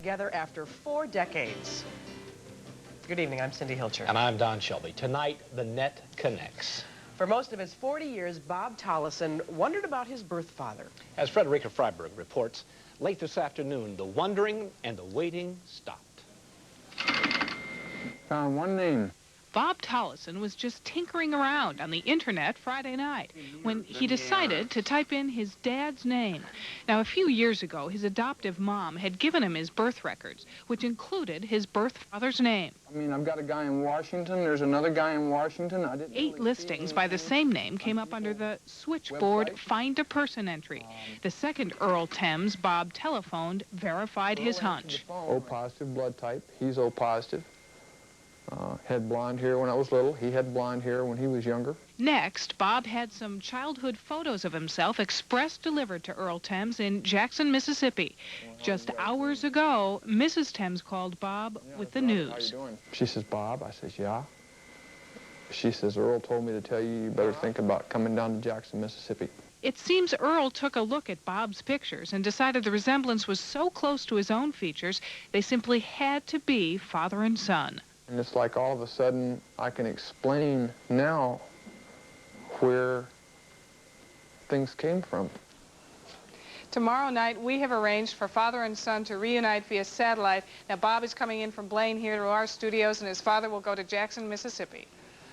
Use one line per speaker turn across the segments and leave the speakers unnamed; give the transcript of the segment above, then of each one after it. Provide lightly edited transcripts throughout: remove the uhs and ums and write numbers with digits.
together after 4 decades. Good evening, I'm Cindy Hilcher.
And I'm Don Shelby. Tonight, the net connects.
For most of his 40 years, Bob Tollison wondered about his birth father.
As Frederica Freiberg reports, late this afternoon, the wondering and the waiting stopped.
Found one name.
Bob Tollison was just tinkering around on the internet Friday night when he decided to type in his dad's name. Now, a few years ago, his adoptive mom had given him his birth records, which included his birth father's name.
I mean, I've got a guy in Washington. There's another guy in Washington. I didn't
8 listings by the same name came up under the switchboard find a person entry. The second Earl Thames Bob telephoned verified his hunch.
O positive blood type. He's O positive. Had blonde hair when I was little. He had blonde hair when he was younger.
Next, Bob had some childhood photos of himself express delivered to Earl Thames in Jackson, Mississippi. Just hours ago, Mrs. Thames called Bob with the news.
How you doing? She says, Bob. I says, yeah. She says, Earl told me to tell you you better think about coming down to Jackson, Mississippi.
It seems Earl took a look at Bob's pictures and decided the resemblance was so close to his own features, they simply had to be father and son.
And it's like all of a sudden I can explain now where things came from.
Tomorrow night, we have arranged for father and son to reunite via satellite. Now, Bob is coming in from Blaine here to our studios, and his father will go to Jackson, Mississippi.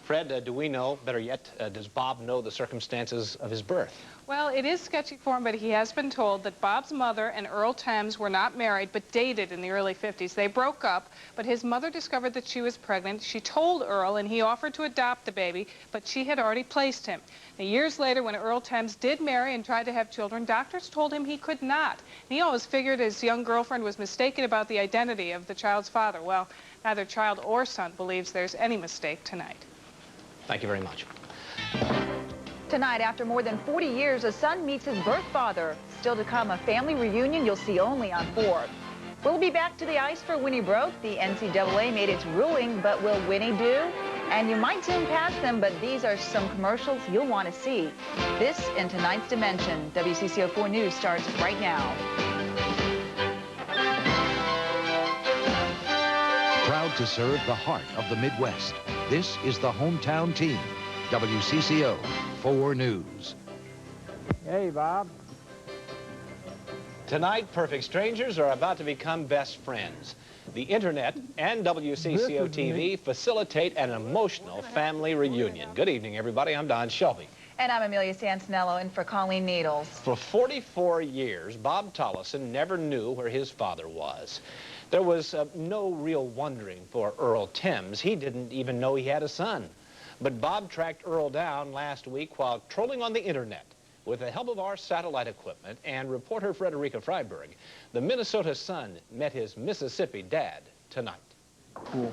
Fred, do we know, better yet, does Bob know the circumstances of his birth?
Well, it is sketchy for him, but he has been told that Bob's mother and Earl Thames were not married, but dated in the early 50s. They broke up, but his mother discovered that she was pregnant. She told Earl, and he offered to adopt the baby, but she had already placed him. Now, years later, when Earl Thames did marry and tried to have children, doctors told him he could not. And he always figured his young girlfriend was mistaken about the identity of the child's father. Well, neither child or son believes there's any mistake tonight.
Thank you very much.
Tonight, after more than 40 years, a son meets his birth father. Still to come, a family reunion you'll see only on 4. We'll be back to the ice for Winnie Broke. The NCAA made its ruling, but will Winnie do? And you might zoom past them, but these are some commercials you'll want to see. This in tonight's Dimension. WCCO4 News starts right now.
Proud to serve the heart of the Midwest. This is the hometown team. WCCO 4 News.
Hey, Bob.
Tonight, perfect strangers are about to become best friends. The internet and WCCO TV facilitate an emotional family reunion. Good evening, everybody. I'm Don Shelby.
And I'm Amelia Santinello in for Colleen Needles.
For 44 years, Bob Tollison never knew where his father was. There was no real wondering for Earl Thames. He didn't even know he had a son. But Bob tracked Earl down last week while trolling on the internet. With the help of our satellite equipment and reporter Frederica Freiberg, the Minnesota Sun met his Mississippi dad tonight.
Cool.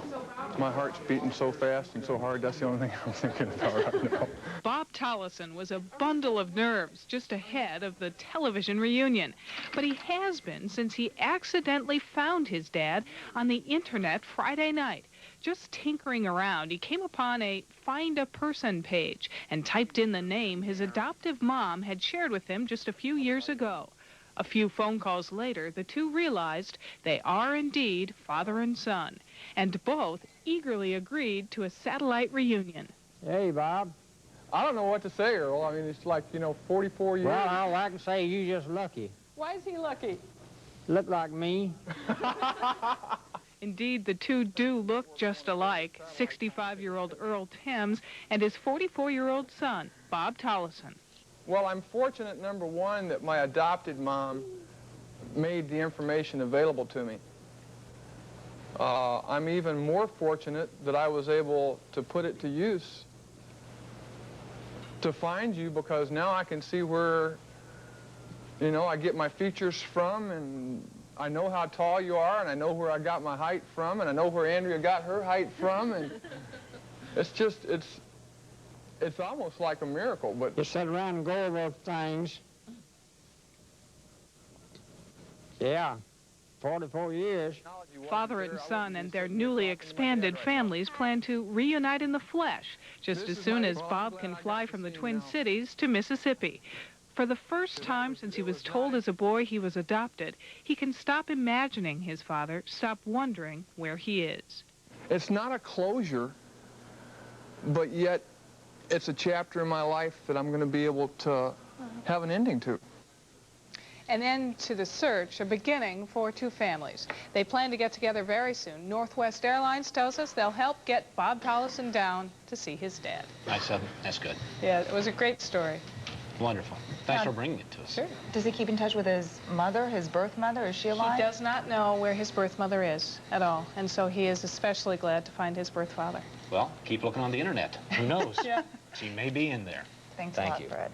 My heart's beating so fast and so hard, that's the only thing I'm thinking about right now.
Bob Tollison was a bundle of nerves just ahead of the television reunion. But he has been since he accidentally found his dad on the internet Friday night. Just tinkering around, he came upon a Find a Person page and typed in the name his adoptive mom had shared with him just a few years ago. A few phone calls later, the two realized they are indeed father and son, and both eagerly agreed to a satellite reunion.
Hey, Bob.
I don't know what to say, Earl. I mean, it's like, 44 years.
Well, all I can say, you just lucky.
Why is he lucky?
Look like me.
Indeed, the two do look just alike, 65-year-old Earl Thames and his 44-year-old son, Bob Tollison.
Well, I'm fortunate, number one, that my adopted mom made the information available to me. I'm even more fortunate that I was able to put it to use to find you, because now I can see where, I get my features from, and I know how tall you are, and I know where I got my height from, and I know where Andrea got her height from, and it's almost like a miracle, but...
Just sit around and go over things. Yeah, 44 years.
Father and son and their newly expanded families plan to reunite in the flesh just as soon as Bob can fly from the Twin Cities to Mississippi. For the first time since he was told as a boy he was adopted, he can stop imagining his father, stop wondering where he is.
It's not a closure, but yet it's a chapter in my life that I'm going to be able to have an ending to.
An end to the search, a beginning for two families. They plan to get together very soon. Northwest Airlines tells us they'll help get Bob Tollison down to see his dad.
Nice, that's good.
Yeah, it was a great story.
Wonderful. Thanks for bringing it to us.
Sure.
Does he keep in touch with his mother, his birth mother? Is she alive?
He does not know where his birth mother is at all, and so he is especially glad to find his birth father.
Well, keep looking on the internet. Who knows?
Yeah.
She may be in there.
Thanks
Thank
a lot,
you.
Fred.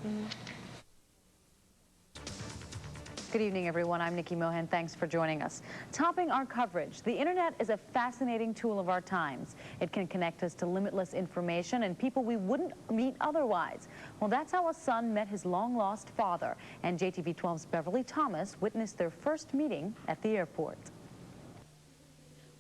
Good evening, everyone. I'm Nikki Mohan. Thanks for joining us. Topping our coverage, the internet is a fascinating tool of our times. It can connect us to limitless information and people we wouldn't meet otherwise. Well, that's how a son met his long-lost father, and JTV 12's Beverly Thomas witnessed their first meeting at the airport.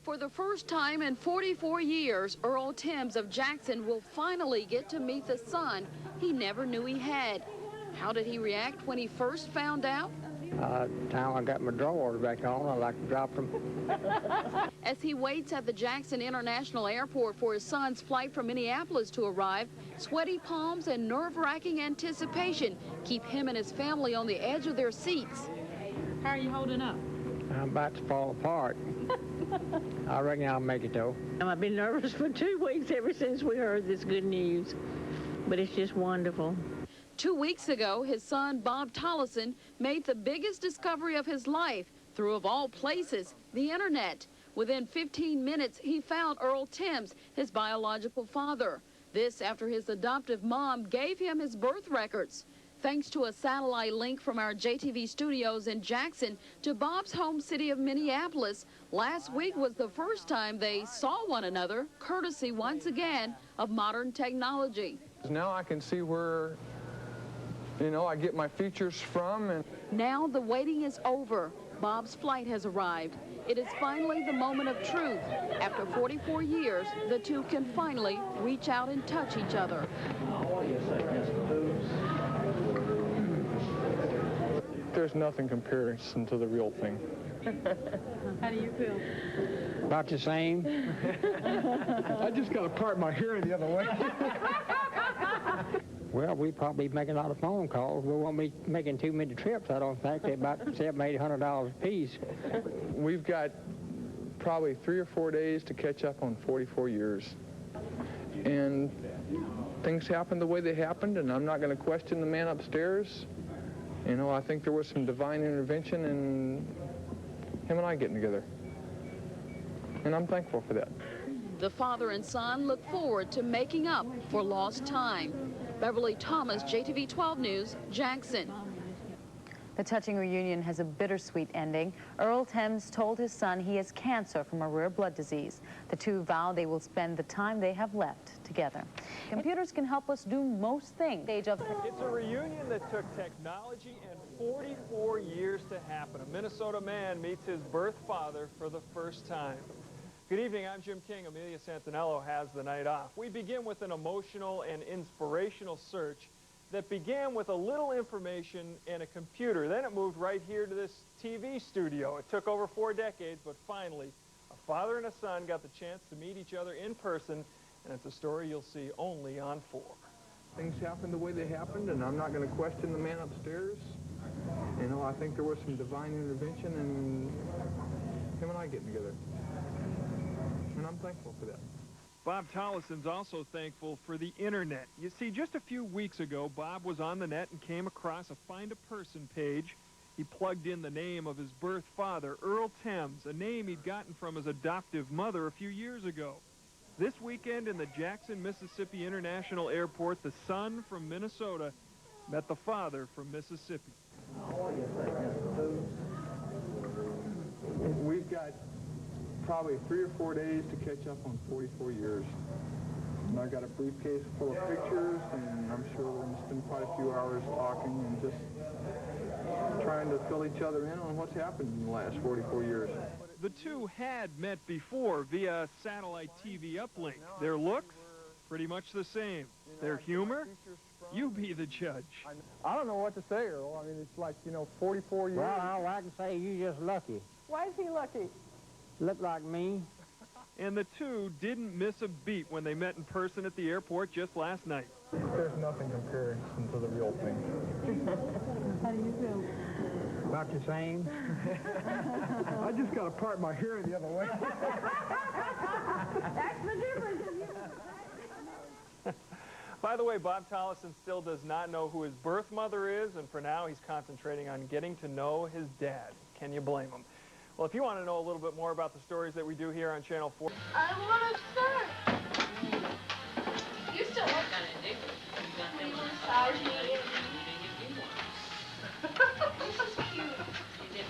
For the first time in 44 years, Earl Timms of Jackson will finally get to meet the son he never knew he had. How did he react when he first found out?
Time I got my drawers back on, I like to drop them.
As he waits at the Jackson International Airport for his son's flight from Minneapolis to arrive, sweaty palms and nerve-wracking anticipation keep him and his family on the edge of their seats.
How are you holding up?
I'm about to fall apart. I reckon I'll make it, though.
I've been nervous for 2 weeks ever since we heard this good news, but it's just wonderful.
2 weeks ago, his son, Bob Tollison, made the biggest discovery of his life through, of all places, the internet. Within 15 minutes, he found Earl Timms, his biological father. This after his adoptive mom gave him his birth records. Thanks to a satellite link from our JTV studios in Jackson to Bob's home city of Minneapolis, last week was the first time they saw one another, courtesy once again of modern technology.
Now I can see where, I get my features from. And
now the waiting is over. Bob's flight has arrived. It is finally the moment of truth. After 44 years, the two can finally reach out and touch each other.
There's nothing comparison to the real thing.
How do you feel?
About the same.
I just got to part my hearing the other way.
Well, we probably making a lot of phone calls. We won't be making too many trips, I don't think. They're about $700-800 a piece.
We've got probably 3 or 4 days to catch up on 44 years. And things happened the way they happened, and I'm not going to question the man upstairs. I think there was some divine intervention in him and I getting together. And I'm thankful for that.
The father and son look forward to making up for lost time. Beverly Thomas, JTV 12 News, Jackson.
The touching reunion has a bittersweet ending. Earl Timms told his son he has cancer from a rare blood disease. The two vow they will spend the time they have left together. Computers can help us do most things.
It's a reunion that took technology and 44 years to happen. A Minnesota man meets his birth father for the first time. Good evening, I'm Jim King. Amelia Santinello has the night off. We begin with an emotional and inspirational search that began with a little information and a computer. Then it moved right here to this TV studio. It took over 4 decades, but finally, a father and a son got the chance to meet each other in person, and it's a story you'll see only on 4.
Things happened the way they happened, and I'm not going to question the man upstairs. I think there was some divine intervention in him and I getting together. And I'm thankful for that.
Bob Tollison's also thankful for the internet. You see, just a few weeks ago, Bob was on the net and came across a Find a Person page. He plugged in the name of his birth father, Earl Timms, a name he'd gotten from his adoptive mother a few years ago. This weekend in the Jackson, Mississippi International Airport, the son from Minnesota met the father from Mississippi.
We've got probably 3 or 4 days to catch up on 44 years. And I got a briefcase full of pictures, and I'm sure we're going to spend quite a few hours talking and just trying to fill each other in on what's happened in the last 44 years.
The two had met before via satellite TV uplink. Their looks, pretty much the same. Their humor, You be the judge.
I don't know what to say, Earl. I mean, it's like, 44 years.
Well, all I can say, you just lucky.
Why is he lucky?
Look like me.
And the two didn't miss a beat when they met in person at the airport just last night.
There's nothing comparison to the real thing.
How do you feel?
About the same.
I just got to part my hair the other way.
That's the difference.
By the way, Bob Tollison still does not know who his birth mother is, and for now he's concentrating on getting to know his dad. Can you blame him? Well, if you want to know a little bit more about the stories that we do here on Channel 4...
I want to start. You still work on it, Dick. You massage me. This is cute.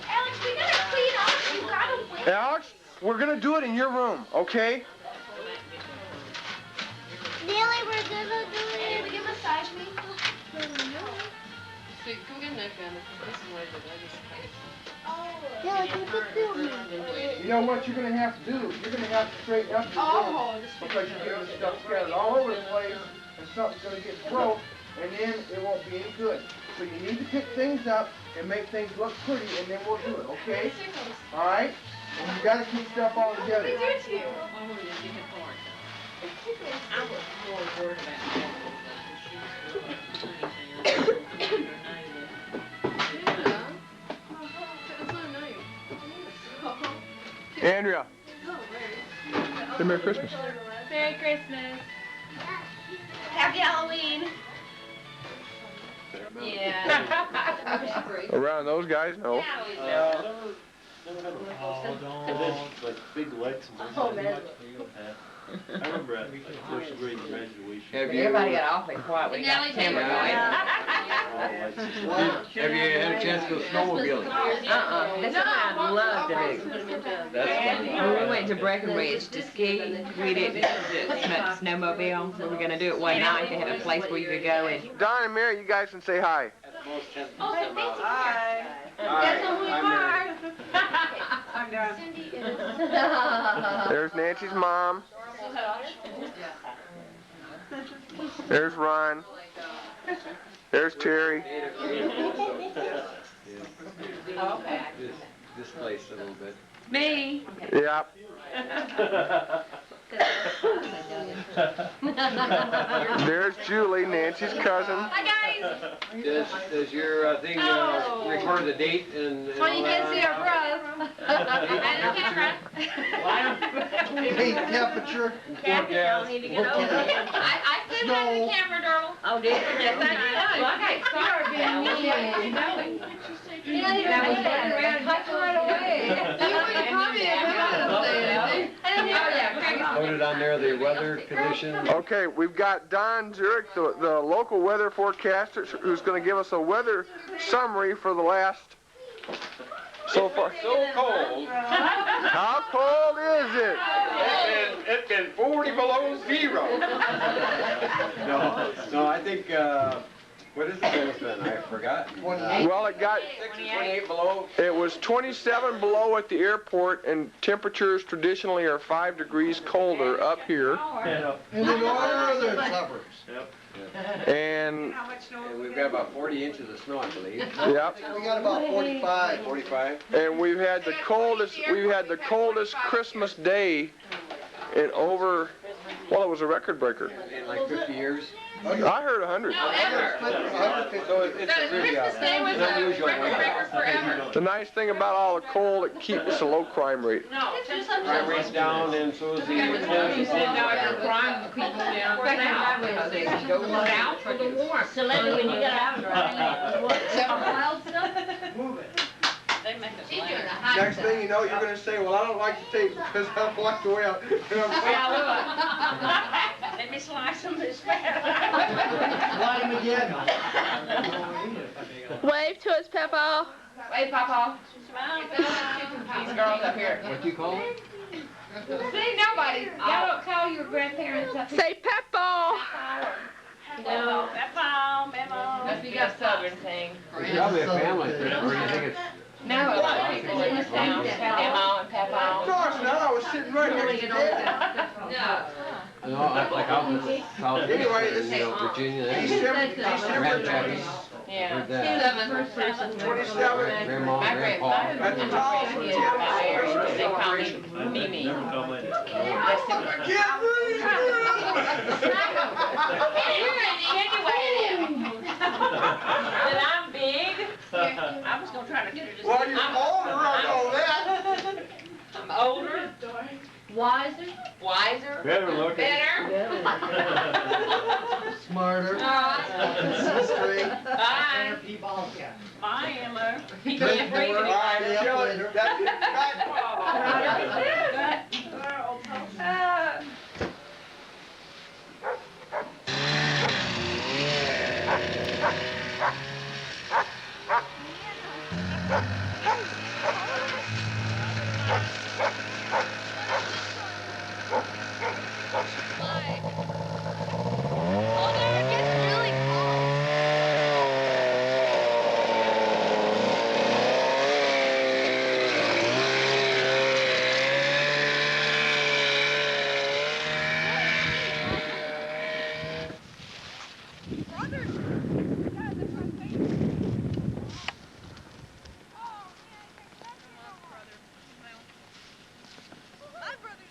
Alex, we gotta clean up. You gotta wait.
Alex, we're going to do it in your room, okay?
Neely, we're gonna do it. Will you massage me?
See, come get that gun. This is what I
Yeah, like you could feel me.
You know what you're going to have to do? You're going to have to straighten up your room because you're getting this stuff scattered all over the place and something's going to get broke and then it won't be any good. So you need to pick things up and make things look pretty and then we'll do it, okay? All right? And you got to keep stuff all together.
We do it to you.
I was more worried
Andrea. Say Merry Christmas.
Merry Christmas. Happy Halloween. Yeah.
Around those guys, no.
Like big lights and
Oh, man.
I remember at first grade graduation.
Everybody got awfully quiet when you got the camera going.
Have you had a chance to go snowmobiling?
That's what I'd love to do. When we went to Breckenridge to ski, we didn't snowmobile. We were going to do it one night. They had a place where you could go and...
Don and Mary, you guys can say hi.
Hi. Guess who we are? I'm done.
There's Nancy's mom. There's Ron. There's Terry.
Okay.
Displaced a little bit.
Me.
Yep. There's Julie, Nancy's cousin.
Hi, guys.
Does your thing record the date and
Well, you can't see our breath. And the camera.
Hey, temperature.
Y'all need to get over it. I said hi to the camera, Darrell.
Oh, did you? Yes, I did.
Okay, sorry. That was running around touching right away. You were coming in. I didn't know that.
Put it on there, the weather conditions.
Okay, we've got Don Zurich, the local weather forecaster, who's going to give us a weather summary for the last so far.
So cold.
How cold is it?
It's been 40 below zero. No, I think, what is the lowest then? I forgot.
Well, it got
28 below.
It was 27 below at the airport, and temperatures traditionally are 5 degrees colder up here.
In the northern suburbs.
And
we've got about 40 inches of snow, I believe.
Yep.
We got about 45. 45.
And we've had the coldest Christmas day in over, well, it was a record breaker.
In like 50 years.
I heard 100.
So it's really unusual.
The nice thing about all the cold, it keeps a low crime rate.
Crime rate's down, and so is the
crime keeps down. Go out for the warmth.
So let me when you get out and wild stuff.
Move it.
They make us laugh.
Next thing you know, you're going to say, well, I don't like the tape because I don't like the way I...
Let me slice them this bad.
Light him again.
Wave to us, Peppa.
Wave, Papa.
These girls up here.
What do you call it?
See, nobody. Y'all don't call your grandparents up here. Say Peppa. No, Peppa, Memo.
Must be a southern thing.
It's probably a family thing, or do you think it's
No, a lot of people in this town, Emma and Papa.
Of course not, I was sitting right next to Dad.
No, like I was South
Anyway, this
you know, Virginia.
December
Grandpappy's.
Yeah.
Heard that.
27.
Grandma,
My
Grandpa.
At the top.
They call me Mimi.
Get
That I'm big. I was gonna try to get her to.
Well, you're older, I know that.
I'm older. Wiser.
Better looking.
Better.
Smarter.
Straight. Bye. Bye, Emma. You can't breathe anymore.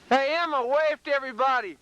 Hey, Emma, wave to everybody.